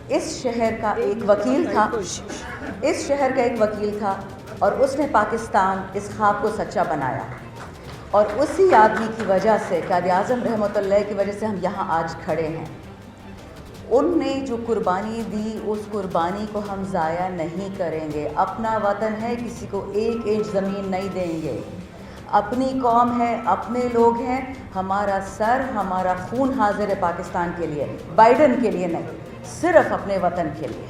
اس شہر کا ایک وکیل تھا اور اس نے پاکستان اس خواب کو سچا بنایا، اور اسی آدمی کی وجہ سے قائد اعظم رحمۃ اللہ کی وجہ سے ہم یہاں آج کھڑے ہیں۔ ان نے جو قربانی دی اس قربانی کو ہم ضائع نہیں کریں گے۔ اپنا وطن ہے، کسی کو ایک انچ زمین نہیں دیں گے۔ اپنی قوم ہے، اپنے لوگ ہیں، ہمارا سر ہمارا خون حاضر ہے پاکستان کے لیے، بائیڈن کے لیے نہیں، صرف اپنے وطن کے لیے۔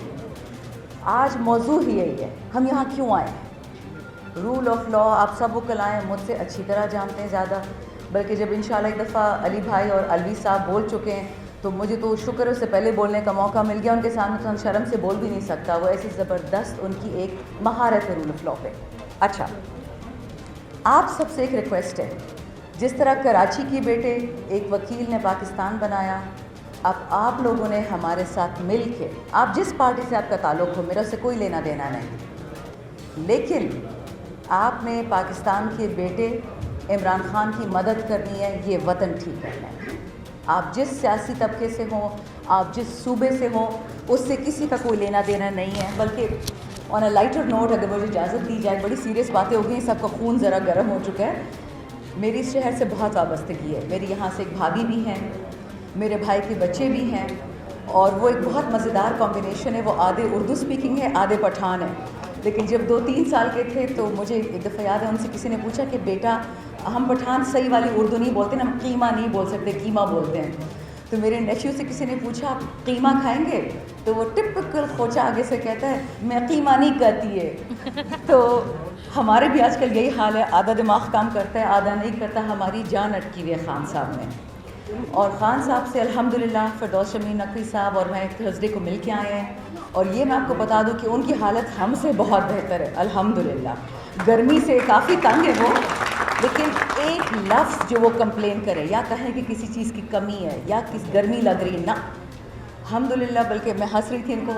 آج موضوع ہی یہی ہے، ہم یہاں کیوں آئے ہیں۔ رول آف لا آپ سب وکل آئے مجھ سے اچھی طرح جانتے ہیں زیادہ، بلکہ جب انشاءاللہ ایک دفعہ علی بھائی اور الوی صاحب بول چکے ہیں تو مجھے تو شکر ہے اس سے پہلے بولنے کا موقع مل گیا۔ ان کے سامنے تو شرم سے بول بھی نہیں سکتا، وہ ایسی زبردست ان کی ایک مہارت ہے رول آف لا پہ۔ اچھا، آپ سب سے ایک ریکویسٹ ہے، جس طرح کراچی کی بیٹے ایک وکیل نے پاکستان بنایا، اب آپ لوگوں نے ہمارے ساتھ مل کے، آپ جس پارٹی سے آپ کا تعلق ہو، میرا سے کوئی لینا دینا نہیں، لیکن آپ نے پاکستان کے بیٹے عمران خان کی مدد کرنی ہے، یہ وطن ٹھیک کرنا ہے۔ آپ جس سیاسی طبقے سے ہوں، آپ جس صوبے سے ہوں، اس سے کسی کا کوئی لینا دینا نہیں ہے۔ بلکہ آن اے لائٹر نوٹ اگر مجھے اجازت دی جائے، بڑی سیریس باتیں ہو گئی ہیں، سب کا خون ذرا گرم ہو چکا ہے۔ میری اس شہر سے بہت وابستگی ہے، میری یہاں سے ایک بھابھی بھی ہیں، میرے بھائی کے بچے بھی ہیں، اور وہ ایک بہت مزیدار کمبینیشن ہے، وہ آدھے اردو سپیکنگ ہے، آدھے پٹھان ہے۔ لیکن جب 2-3 سال کے تھے تو مجھے ایک دفعہ یاد ہے ان سے کسی نے پوچھا کہ بیٹا ہم پٹھان صحیح والی اردو نہیں بولتے نا، ہم قیمہ نہیں بول سکتے، قیمہ بولتے ہیں۔ تو میرے نیفیو سے کسی نے پوچھا آپ قیمہ کھائیں گے، تو وہ ٹپکل کھوچا آگے سے کہتا ہے میں قیمہ نہیں کہتی ہے۔ تو ہمارے بھی آج کل یہی حال ہے، آدھا دماغ کام کرتا ہے آدھا نہیں کرتا، ہماری جان اٹکی ہوئی ہے خان صاحب میں۔ اور خان صاحب سے الحمدللہ فردوس شمیم نقوی صاحب اور میں تھرسڈے کو مل کے آئے ہیں، اور یہ میں آپ کو بتا دوں کہ ان کی حالت ہم سے بہت بہتر ہے الحمدللہ۔ گرمی سے کافی تنگ ہے وہ، لیکن ایک لفظ جو وہ کمپلین کرے یا کہیں کہ کسی چیز کی کمی ہے یا کس گرمی لگ رہی ہے، نہ الحمدللہ۔ بلکہ میں ہنس رہی تھی ان کو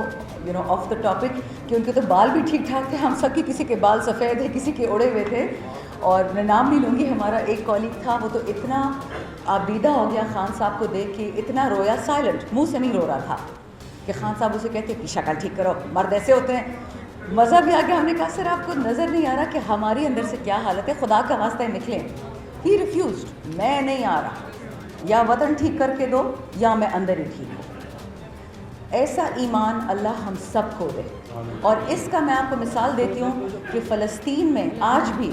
آف دا ٹاپک کہ ان کے تو بال بھی ٹھیک ٹھاک تھے، ہم سب کی کسی کے بال سفید ہیں، کسی کے اڑے ہوئے تھے۔ اور میں نام نہیں لوں گی، ہمارا ایک کالیگ تھا، وہ تو اتنا آبیدہ ہو گیا خان صاحب کو دیکھ کے، اتنا رویا، سائلنٹ، منہ سے نہیں رو رہا تھا، کہ خان صاحب اسے کہتے کہ شکل ٹھیک کرو، مرد ایسے ہوتے ہیں۔ مزہ بھی آ گیا، ہم نے کہا سر آپ کو نظر نہیں آ رہا کہ ہماری اندر سے کیا حالت ہے، خدا کا واسطہ نکلیں۔ ہی ریفیوزڈ، میں نہیں آ رہا، یا وطن ٹھیک کر کے دو یا میں اندر ہی ٹھیک ہوں۔ ایسا ایمان اللہ ہم سب کو دے۔ اور اس کا میں آپ کو مثال دیتی ہوں کہ فلسطین میں آج بھی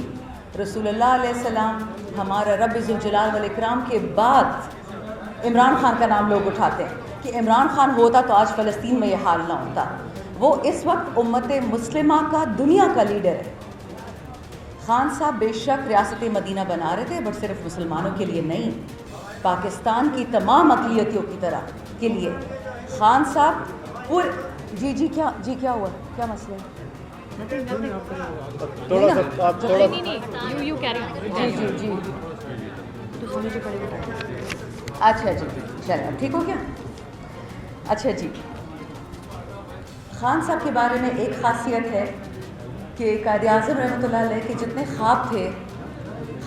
رسول اللہ علیہ السلام، ہمارا رب ذوالجلال والاکرام کے بعد عمران خان کا نام لوگ اٹھاتے ہیں کہ عمران خان ہوتا تو آج فلسطین میں یہ حال نہ ہوتا۔ وہ اس وقت امت مسلمہ کا دنیا کا لیڈر ہے۔ خان صاحب بے شک ریاست مدینہ بنا رہے تھے، بٹ صرف مسلمانوں کے لیے نہیں، پاکستان کی تمام اقلیتوں کی طرح کے لیے خان صاحب جی کیا ہوا، کیا مسئلہ ہے؟ جی اچھا جی چلیں اب ٹھیک ہو گیا۔ اچھا جی، خان صاحب کے بارے میں ایک خاصیت ہے کہ قائد اعظم رحمۃ اللہ علیہ کے جتنے خواب تھے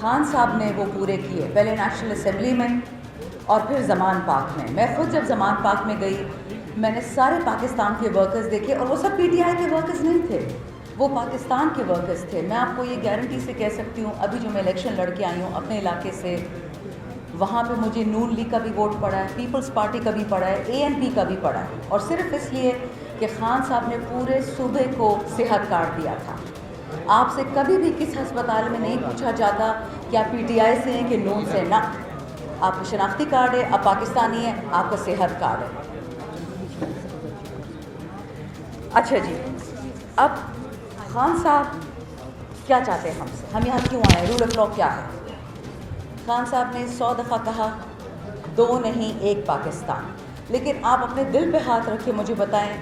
خان صاحب نے وہ پورے کیے، پہلے نیشنل اسمبلی میں اور پھر زمان پاک میں۔ میں خود جب زمان پاک میں گئی میں نے سارے پاکستان کے ورکرز دیکھے، اور وہ سب پی ٹی آئی کے ورکرز نہیں تھے، وہ پاکستان کے ورکرز تھے۔ میں آپ کو یہ گارنٹی سے کہہ سکتی ہوں، ابھی جو میں الیکشن لڑ کے آئی ہوں اپنے علاقے سے، وہاں پہ مجھے نون لیگ کا بھی ووٹ پڑا ہے، پیپلز پارٹی کا بھی پڑا ہے، اے این پی کا بھی پڑا ہے، اور صرف اس لیے کہ خان صاحب نے پورے صوبے کو صحت کارڈ دیا تھا۔ آپ سے کبھی بھی کس ہسپتال میں نہیں پوچھا جاتا کہ آپ پی ٹی آئی سے ہیں کہ نون سے، نہ، آپ کا شناختی کارڈ ہے، آپ پاکستانی ہیں، آپ کا صحت کارڈ ہے۔ اچھا جی، اب خان صاحب کیا چاہتے ہیں ہم سے، ہم یہاں کیوں آئے، رول آف لا کیا ہے؟ خان صاحب نے 100 دفعہ کہا 2 نہیں 1 پاکستان، لیکن آپ اپنے دل پہ ہاتھ رکھ کے مجھے بتائیں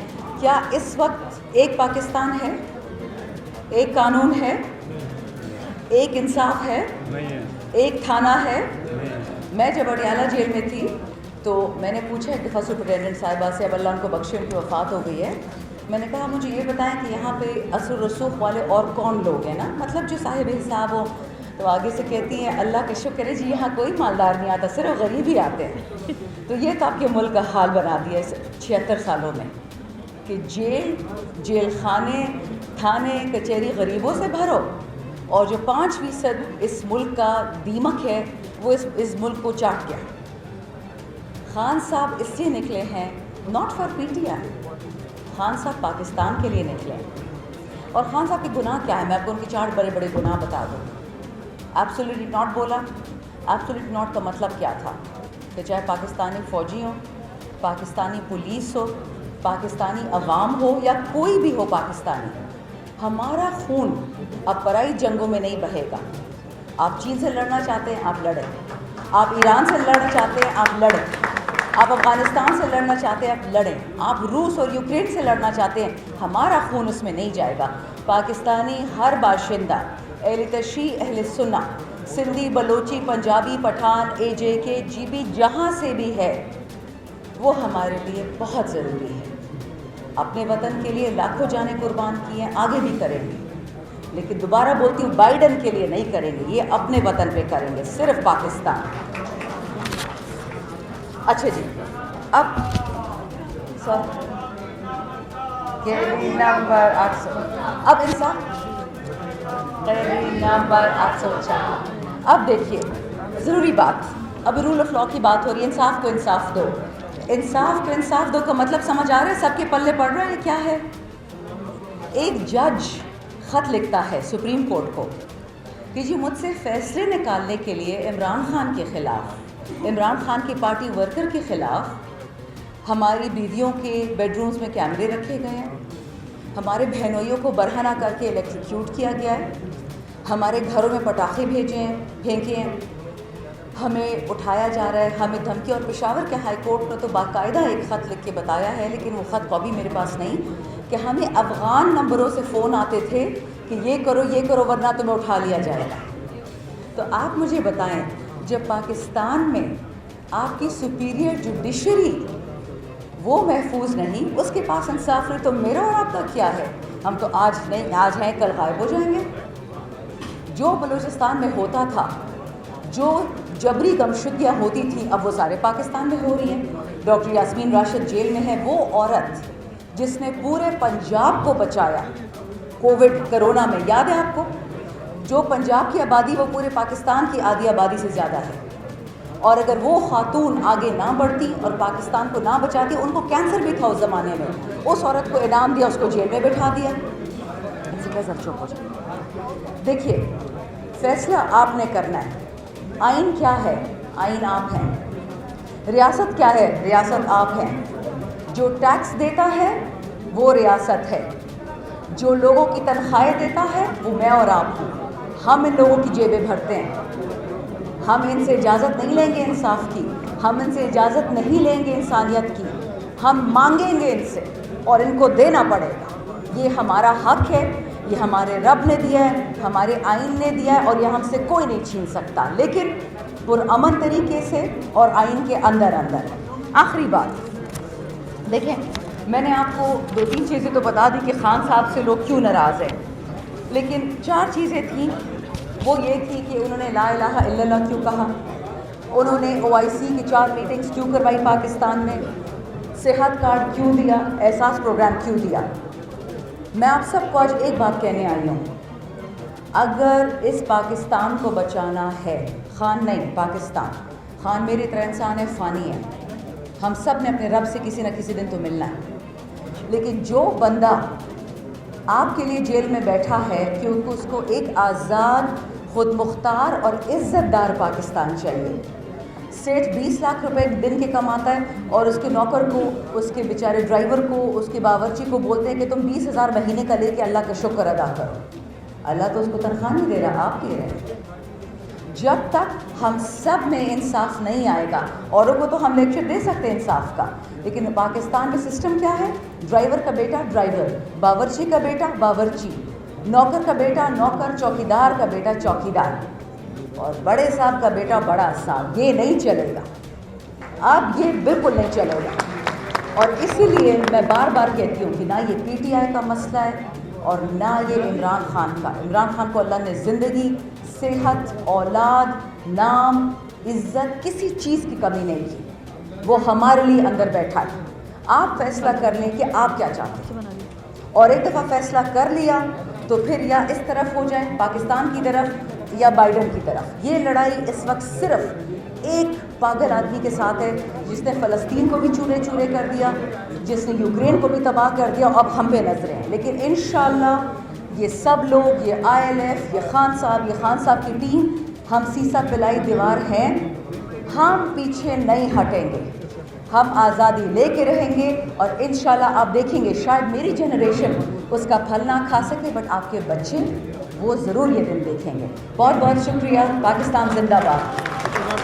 کیا اس وقت 1 پاکستان ہے، 1 قانون ہے، 1 انصاف ہے، 1 تھانہ ہے؟ میں جب اڈیالہ جیل میں تھی تو میں نے پوچھا ایک دفعہ سپرنٹینڈنٹ صاحبہ سے، اب اللہ ان کو بخشے، ان کی وفات ہو گئی ہے، میں نے کہا مجھے یہ بتائیں کہ یہاں پہ اثر و رسوخ والے اور کون لوگ ہیں نا، مطلب جو صاحب حساب ہو؟ تو آگے سے کہتی ہیں اللہ کا شکر ہے جی یہاں کوئی مالدار نہیں آتا، صرف غریب ہی آتے ہیں۔ تو یہ تو آپ کے ملک کا حال بنا دیا ہے 76 سالوں میں۔ کہ جیل خانے تھانے کچہری غریبوں سے بھرو اور جو 5% اس ملک کا دیمک ہے وہ اس ملک کو چاٹ گیا. خان صاحب اس لیے نکلے ہیں not for P T I. Khan صاحب پاکستان کے لیے نکلے اور خان صاحب کے گناہ کیا ہے؟ میں آپ کو ان کے 4 بڑے بڑے گناہ بتا دوں. ایبسولیٹلی ناٹ بولا. ایبسولیٹلی ناٹ کا مطلب کیا تھا کہ چاہے پاکستانی فوجی ہوں, پاکستانی پولیس ہو, پاکستانی عوام ہو یا کوئی بھی ہو پاکستانی, ہمارا خون اب پرائی جنگوں میں نہیں بہے گا. آپ چین سے لڑنا چاہتے ہیں آپ لڑیں, آپ ایران سے لڑنا چاہتے ہیں آپ لڑیں, آپ افغانستان سے لڑنا چاہتے ہیں آپ لڑیں, آپ روس اور یوکرین سے لڑنا چاہتے ہیں, ہمارا خون اس میں نہیں جائے گا. پاکستانی ہر باشندہ, اہل تشیع, اہل سنہ, سندھی, بلوچی, پنجابی, پٹھان, اے جے کے, جی بی, جہاں سے بھی ہے وہ ہمارے لیے بہت ضروری ہے. اپنے وطن کے لیے لاکھوں جانیں قربان کی ہیں, آگے بھی کریں گے, لیکن دوبارہ بولتی ہوں بائیڈن کے لیے نہیں کریں گے, یہ اپنے وطن پہ کریں گے, صرف پاکستان. اچھا جی, اب سر قیدی نمبر 800, اب انصاف قیدی نمبر 804. اب دیکھیے ضروری بات, اب رول آف لاء کی بات ہو رہی ہے. انصاف کو انصاف دو, انصاف کو انصاف دو کا مطلب سمجھ آ رہا ہے؟ سب کے پلے پڑ رہا ہے کیا ہے؟ ایک جج خط لکھتا ہے سپریم کورٹ کو کہ جی مجھ سے فیصلے نکالنے کے لیے عمران خان کے خلاف, عمران خان کی پارٹی ورکر کے خلاف ہماری بیویوں کے بیڈ رومز میں کیمرے رکھے گئے ہیں, ہمارے بہنوئیوں کو برہنہ کر کے الیکٹریکیوٹ کیا گیا ہے, ہمارے گھروں میں پٹاخے پھینکے ہیں, ہمیں اٹھایا جا رہا ہے, ہمیں دھمکی. اور پشاور کے ہائی کورٹ نے تو باقاعدہ ایک خط لکھ کے بتایا ہے, لیکن وہ خط کاپی میرے پاس نہیں, کہ ہمیں افغان نمبروں سے فون آتے تھے کہ یہ کرو ورنہ تمہیں اٹھا لیا جائے گا. تو آپ مجھے بتائیں, جب پاکستان میں آپ کی سپیریئر جوڈیشری وہ محفوظ نہیں, اس کے پاس انصاف نہیں, تو میرا اور آپ کا کیا ہے؟ ہم تو آج ہیں کل غائب ہو جائیں گے. جو بلوچستان میں ہوتا تھا, جو جبری گمشدگیاں ہوتی تھیں, اب وہ سارے پاکستان میں ہو رہی ہیں. ڈاکٹر یاسمین راشد جیل میں ہے, وہ عورت جس نے پورے پنجاب کو بچایا کووڈ کرونا میں, یاد ہے آپ کو؟ جو پنجاب کی آبادی وہ پورے پاکستان کی آدھی آبادی سے زیادہ ہے, اور اگر وہ خاتون آگے نہ بڑھتی اور پاکستان کو نہ بچاتی, ان کو کینسر بھی تھا اس زمانے میں, اس عورت کو انعام دیا, اس کو جیل میں بٹھا دیا. چپ ہو جائے. دیکھیے فیصلہ آپ نے کرنا ہے. آئین کیا ہے؟ آئین آپ ہیں. ریاست کیا ہے؟ ریاست آپ ہیں. جو ٹیکس دیتا ہے وہ ریاست ہے, جو لوگوں کی تنخواہیں دیتا ہے وہ میں اور آپ ہوں. ہم ان لوگوں کی جیبیں بھرتے ہیں, ہم ان سے اجازت نہیں لیں گے انصاف کی, ہم ان سے اجازت نہیں لیں گے انسانیت کی, ہم مانگیں گے ان سے اور ان کو دینا پڑے گا. یہ ہمارا حق ہے, یہ ہمارے رب نے دیا ہے, ہمارے آئین نے دیا ہے, اور یہ ہم سے کوئی نہیں چھین سکتا, لیکن پرامن طریقے سے اور آئین کے اندر. آخری بات دیکھیں, میں نے آپ کو 2-3 چیزیں تو بتا دی کہ خان صاحب سے لوگ کیوں ناراض ہیں, لیکن 4 چیزیں تھیں. وہ یہ تھی کہ انہوں نے لا الہ الا اللہ کیوں کہا, انہوں نے OIC کی 4 میٹنگز کیوں کروائی پاکستان میں, صحت کارڈ کیوں دیا, احساس پروگرام کیوں دیا. میں آپ سب کو آج ایک بات کہنے آئی ہوں, اگر اس پاکستان کو بچانا ہے, خان نہیں پاکستان, خان میری طرح انسان ہے, فانی ہے, ہم سب نے اپنے رب سے کسی نہ کسی دن تو ملنا ہے, لیکن جو بندہ آپ کے لیے جیل میں بیٹھا ہے کیونکہ اس کو ایک آزاد, خود مختار اور عزت دار پاکستان چاہیے. سیٹھ 20 لاکھ روپے دن کے کماتا ہے اور اس کے نوکر کو, اس کے بیچارے ڈرائیور کو, اس کے باورچی کو بولتے ہیں کہ تم 20,000 مہینے کا لے کے اللہ کا شکر ادا کرو. اللہ تو اس کو تنخواہ نہیں دے رہا, آپ دے رہے ہیں. جب تک ہم سب میں انصاف نہیں آئے گا, اوروں کو تو ہم لیکچر دے سکتے ہیں انصاف کا, لیکن پاکستان میں سسٹم کیا ہے؟ ڈرائیور کا بیٹا ڈرائیور, باورچی کا بیٹا باورچی, نوکر کا بیٹا نوکر, چوکیدار کا بیٹا چوکیدار, اور بڑے صاحب کا بیٹا بڑا صاحب. یہ نہیں چلے گا, اب یہ بالکل نہیں چلے گا. اور اسی لیے میں بار بار کہتی ہوں کہ نہ یہ PTI کا مسئلہ ہے اور نہ یہ عمران خان کا. عمران خان کو اللہ نے زندگی, صحت, اولاد, نام, عزت, کسی چیز کی کمی نہیں کی. وہ ہمارے لیے اندر بیٹھا ہے. آپ فیصلہ کر لیں کہ آپ کیا چاہتے ہیں، اور ایک دفعہ فیصلہ کر لیا تو پھر یا اس طرف ہو جائیں پاکستان کی طرف یا بائیڈن کی طرف. یہ لڑائی اس وقت صرف ایک پاگل آدمی کے ساتھ ہے جس نے فلسطین کو بھی چورے چورے کر دیا، جس نے یوکرین کو بھی تباہ کر دیا. اب ہم پہ نظریں ہیں، لیکن انشاءاللہ یہ سب لوگ، یہ ILF، یہ خان صاحب کی ٹیم، ہم سیسا پلائی دیوار ہیں، ہم پیچھے نہیں ہٹیں گے، ہم آزادی لے کے رہیں گے. اور انشاءاللہ آپ دیکھیں گے شاید میری جنریشن اس کا پھل نہ کھا سکے، بٹ آپ کے بچے وہ ضرور یہ دن دیکھیں گے. بہت بہت شکریہ. پاکستان زندہ باد.